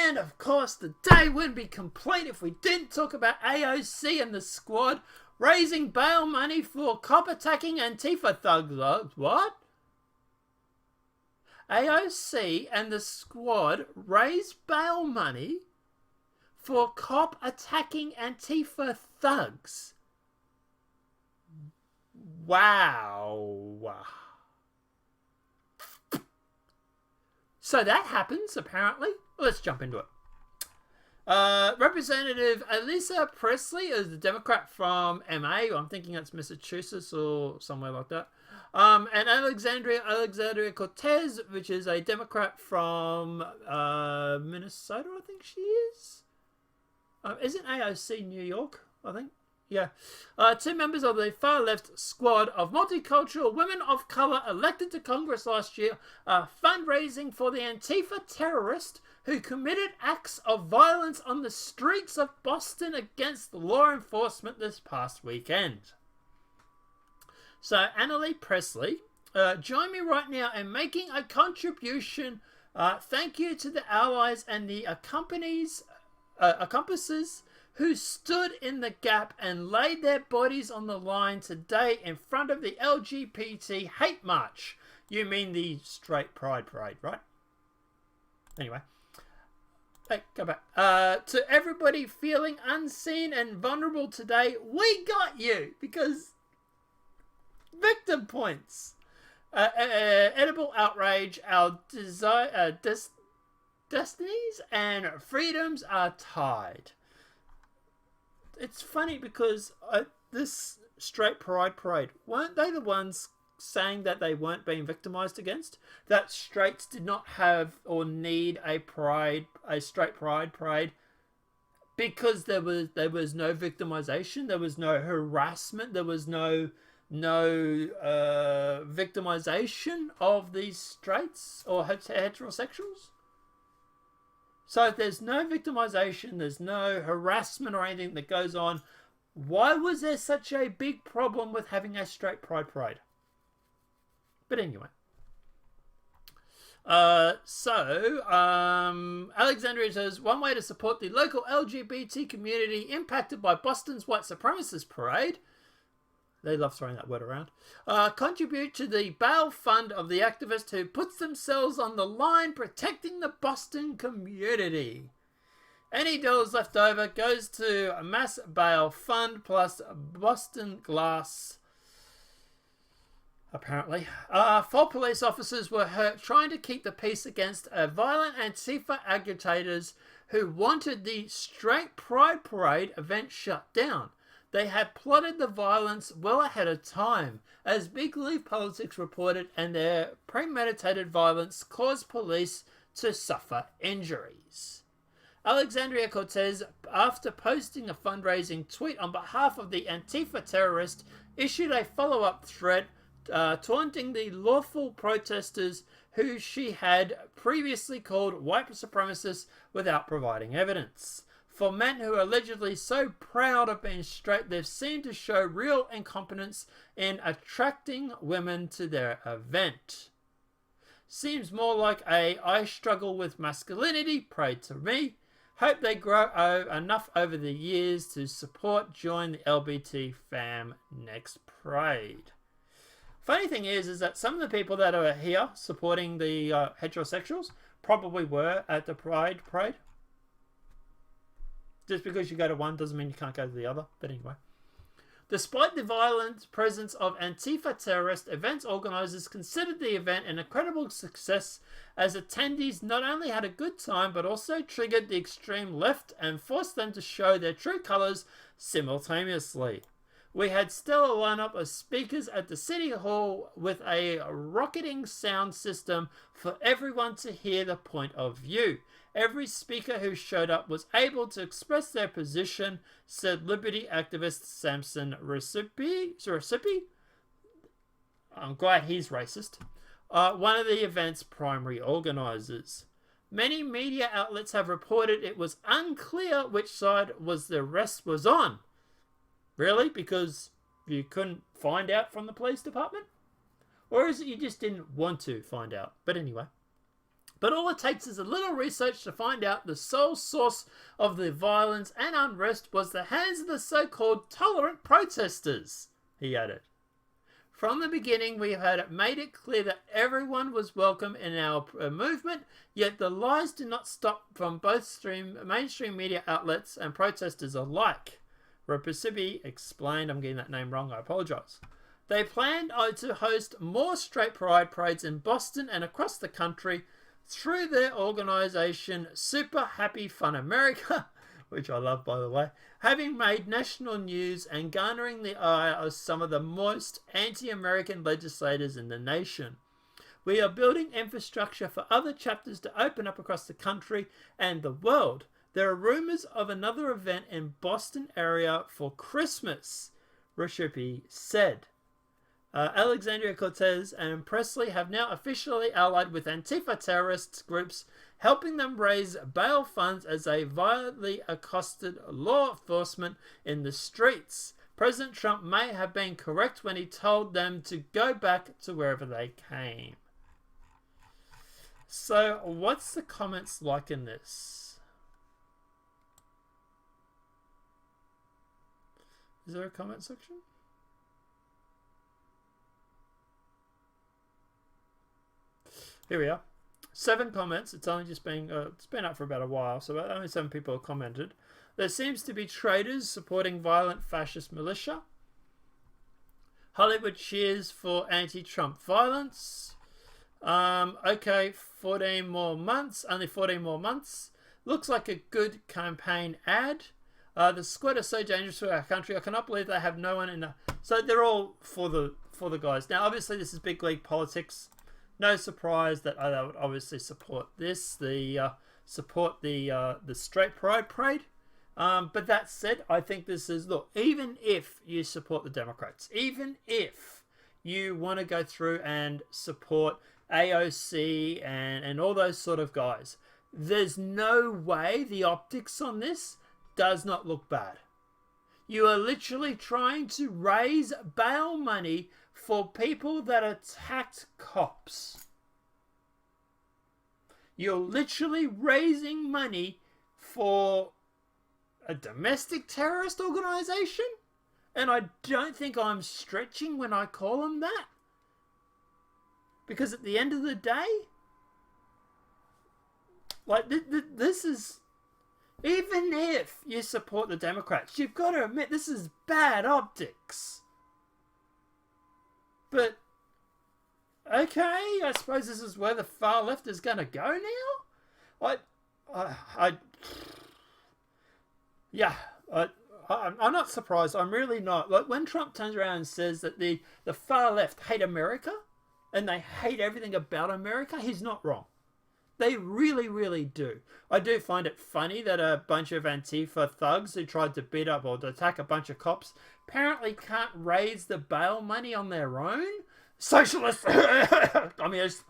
And of course, the day wouldn't be complete if we didn't talk about AOC and the squad raising bail money for cop attacking Antifa thugs. What? AOC and the squad raised bail money for cop attacking Antifa thugs. Wow. So that happens, apparently. Let's jump into it. Representative Elisa Presley is the Democrat from MA. I'm thinking that's Massachusetts or somewhere like that. And Alexandria Cortez, which is a Democrat from Minnesota, I think she is. Isn't AOC New York, I think? Yeah. Two members of the far-left squad of multicultural women of colour elected to Congress last year are fundraising for the Antifa terrorist who committed acts of violence on the streets of Boston against law enforcement this past weekend. So, Annalee Presley, join me right now in making a contribution. Thank you to the allies and the accomplices who stood in the gap and laid their bodies on the line today in front of the LGBT hate march. You mean the straight pride parade, right? Anyway. Hey, go back. To everybody feeling unseen and vulnerable today, we got you because victim points. Edible outrage, our destinies and freedoms are tied. It's funny because this straight pride parade, weren't they the ones saying that they weren't being victimized against? That straights did not have or need a straight pride parade because there was no victimization, there was no harassment, there was no victimization of these straights or heterosexuals. So if there's no victimization, there's no harassment or anything that goes on, why was there such a big problem with having a straight pride parade? But anyway. Alexandria says, one way to support the local LGBT community impacted by Boston's white supremacist parade, they love throwing that word around, contribute to the bail fund of the activist who puts themselves on the line protecting the Boston community. Any dollars left over goes to a mass bail fund plus Boston Glass, apparently. 4 police officers were hurt trying to keep the peace against violent Antifa agitators who wanted the straight pride parade event shut down. They had plotted the violence well ahead of time, as Big League Politics reported, and their premeditated violence caused police to suffer injuries. Alexandria Cortez, after posting a fundraising tweet on behalf of the Antifa terrorist, issued a follow-up threat taunting the lawful protesters who she had previously called white supremacists without providing evidence. For men who are allegedly so proud of being straight, they've seemed to show real incompetence in attracting women to their event. Seems more like a I struggle with masculinity parade to me. Hope they grow enough over the years to join the LBT fam next parade. Funny thing is that some of the people that are here supporting the heterosexuals probably were at the pride parade. Just because you go to one doesn't mean you can't go to the other. But anyway. Despite the violent presence of Antifa terrorist, events organizers considered the event an incredible success as attendees not only had a good time but also triggered the extreme left and forced them to show their true colors simultaneously. We had stellar lineup of speakers at the City Hall with a rocketing sound system for everyone to hear the point of view. Every speaker who showed up was able to express their position, said liberty activist Samson Recipe. I'm glad he's racist. One of the event's primary organizers. Many media outlets have reported it was unclear which side the rest was on. Really? Because you couldn't find out from the police department? Or is it you just didn't want to find out? But anyway. But all it takes is a little research to find out the sole source of the violence and unrest was the hands of the so-called tolerant protesters, he added. From the beginning, we had made it clear that everyone was welcome in our movement, yet the lies did not stop from both mainstream media outlets and protesters alike. Rapisibi explained, I'm getting that name wrong, I apologise. They planned to host more straight pride parades in Boston and across the country through their organisation Super Happy Fun America, which I love, by the way, having made national news and garnering the ire of some of the most anti-American legislators in the nation. We are building infrastructure for other chapters to open up across the country and the world. There are rumours of another event in Boston area for Christmas, Rushipi said. Alexandria Cortez and Presley have now officially allied with Antifa terrorist groups, helping them raise bail funds as they violently accosted law enforcement in the streets. President Trump may have been correct when he told them to go back to wherever they came. So, what's the comments like in this? Is there a comment section? Here we are. 7 comments. It's only just been it's been up for about a while, so only 7 people have commented. There seems to be traitors supporting violent fascist militia. Hollywood cheers for anti-Trump violence. Okay, 14 more months. Only 14 more months. Looks like a good campaign ad. The squad are so dangerous for our country. I cannot believe they have no one in the... So they're all for the guys. Now, obviously, this is big league politics. No surprise that I would obviously support this. Support the straight pride parade. But that said, I think this is, look, even if you support the Democrats, even if you want to go through and support AOC and all those sort of guys, there's no way the optics on this does not look bad. You are literally trying to raise bail money for people that attacked cops. You're literally raising money for a domestic terrorist organization? And I don't think I'm stretching when I call them that. Because at the end of the day, like, this is... Even if you support the Democrats, you've got to admit this is bad optics. But, okay, I suppose this is where the far left is going to go now? I'm not surprised. I'm really not. Like, when Trump turns around and says that the far left hate America and they hate everything about America, he's not wrong. They really, really do. I do find it funny that a bunch of Antifa thugs who tried to beat up or to attack a bunch of cops apparently can't raise the bail money on their own. Socialists! Communists!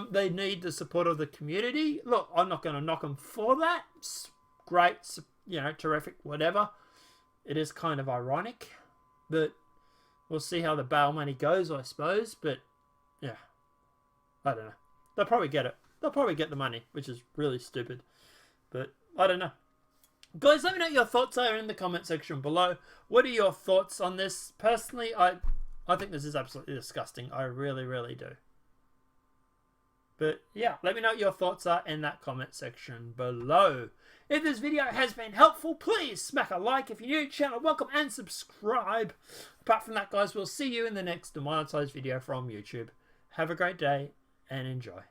They need the support of the community. Look, I'm not going to knock them for that. It's great, you know, terrific, whatever. It is kind of ironic. But we'll see how the bail money goes, I suppose. But, yeah. I don't know. They'll probably get it. They'll probably get the money, which is really stupid. But, I don't know. Guys, let me know what your thoughts are in the comment section below. What are your thoughts on this? Personally, I think this is absolutely disgusting. I really, really do. But, yeah, let me know what your thoughts are in that comment section below. If this video has been helpful, please smack a like. If you're new to the channel, welcome and subscribe. Apart from that, guys, we'll see you in the next demonetized video from YouTube. Have a great day and enjoy.